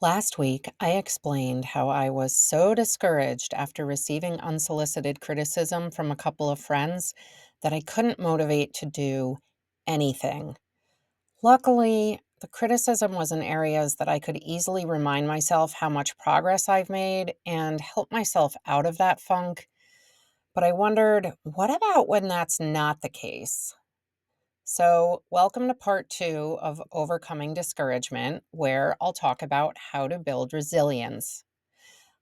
Last week, I explained how I was so discouraged after receiving unsolicited criticism from a couple of friends that I couldn't motivate to do anything. Luckily, the criticism was in areas that I could easily remind myself how much progress I've made and help myself out of that funk. But I wondered, what about when that's not the case? So, welcome to part two of Overcoming Discouragement, where I'll talk about how to build resilience.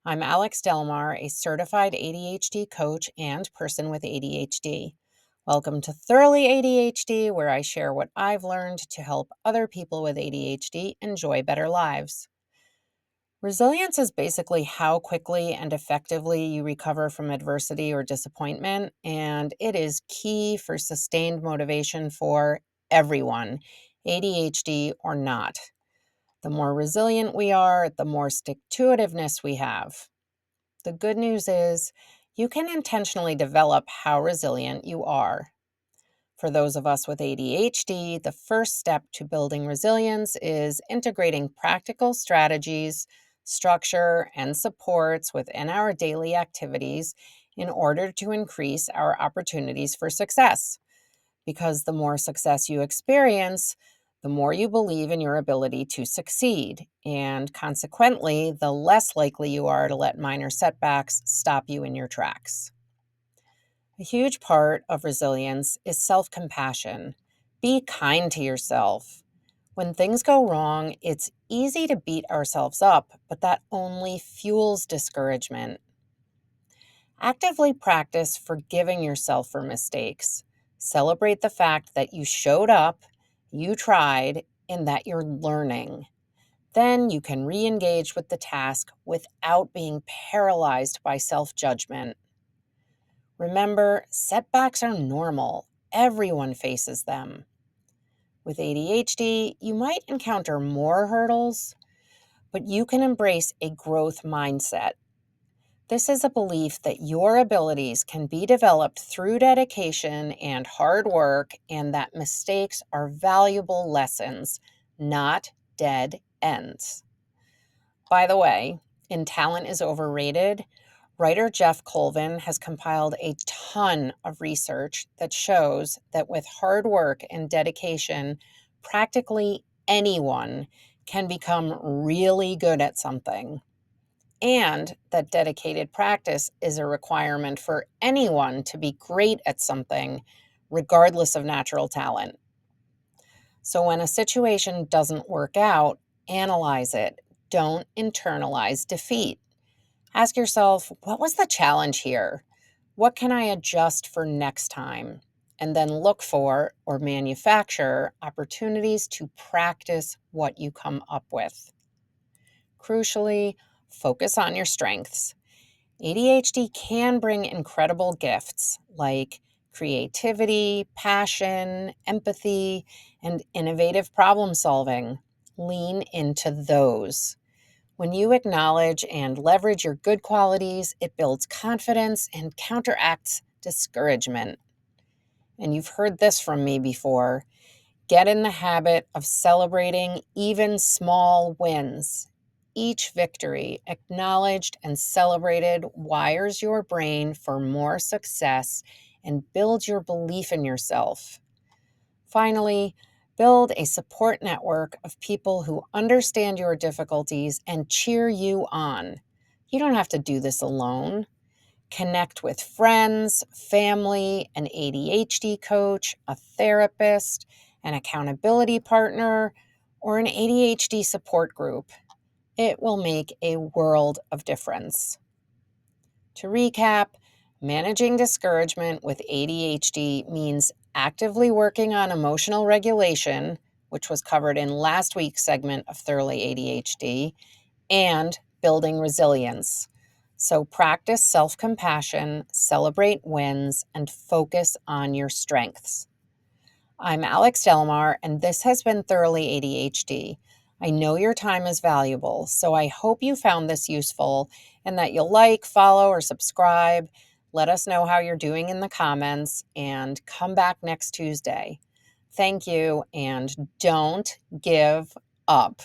I'm Alex Delmar, a certified ADHD coach and person with ADHD. Welcome to Thoroughly ADHD, where I share what I've learned to help other people with ADHD enjoy better lives. Resilience is basically how quickly and effectively you recover from adversity or disappointment, and it is key for sustained motivation for everyone, ADHD or not. The more resilient we are, the more stick-to-itiveness we have. The good news is you can intentionally develop how resilient you are. For those of us with ADHD, the first step to building resilience is integrating practical strategies, structure, and supports within our daily activities in order to increase our opportunities for success. Because the more success you experience, the more you believe in your ability to succeed. And consequently, the less likely you are to let minor setbacks stop you in your tracks. A huge part of resilience is self compassion. Be kind to yourself. When things go wrong, it's easy to beat ourselves up, but that only fuels discouragement. Actively practice forgiving yourself for mistakes. Celebrate the fact that you showed up, you tried, and that you're learning. Then you can re engage with the task without being paralyzed by self judgment. Remember, setbacks are normal. Everyone faces them. With ADHD, you might encounter more hurdles, but you can embrace a growth mindset. This is a belief that your abilities can be developed through dedication and hard work, and that mistakes are valuable lessons, not dead ends. By the way, in Talent is Overrated, writer Jeff Colvin has compiled a ton of research that shows that with hard work and dedication, practically anyone can become really good at something, and that dedicated practice is a requirement for anyone to be great at something, regardless of natural talent. So when a situation doesn't work out, analyze it. Don't internalize defeat. Ask yourself, what was the challenge here? What can I adjust for next time? And then look for or manufacture opportunities to practice what you come up with. Crucially, focus on your strengths. ADHD can bring incredible gifts like creativity, passion, empathy, and innovative problem solving. Lean into those. When you acknowledge and leverage your good qualities, it builds confidence and counteracts discouragement. And you've heard this from me before. Get in the habit of celebrating even small wins. Each victory, acknowledged and celebrated, wires your brain for more success and builds your belief in yourself. Finally, build a support network of people who understand your difficulties and cheer you on. You don't have to do this alone. Connect with friends, family, an ADHD coach, a therapist, an accountability partner, or an ADHD support group. It will make a world of difference. To recap, managing discouragement with ADHD means actively working on emotional regulation, which was covered in last week's segment of Thoroughly ADHD, and building resilience. So practice self-compassion, celebrate wins, and focus on your strengths. I'm Alex Delmar, and this has been Thoroughly ADHD. I know your time is valuable, so I hope you found this useful and that you'll like, follow, or subscribe. Let us know how you're doing in the comments, and come back next Tuesday. Thank you, and don't give up.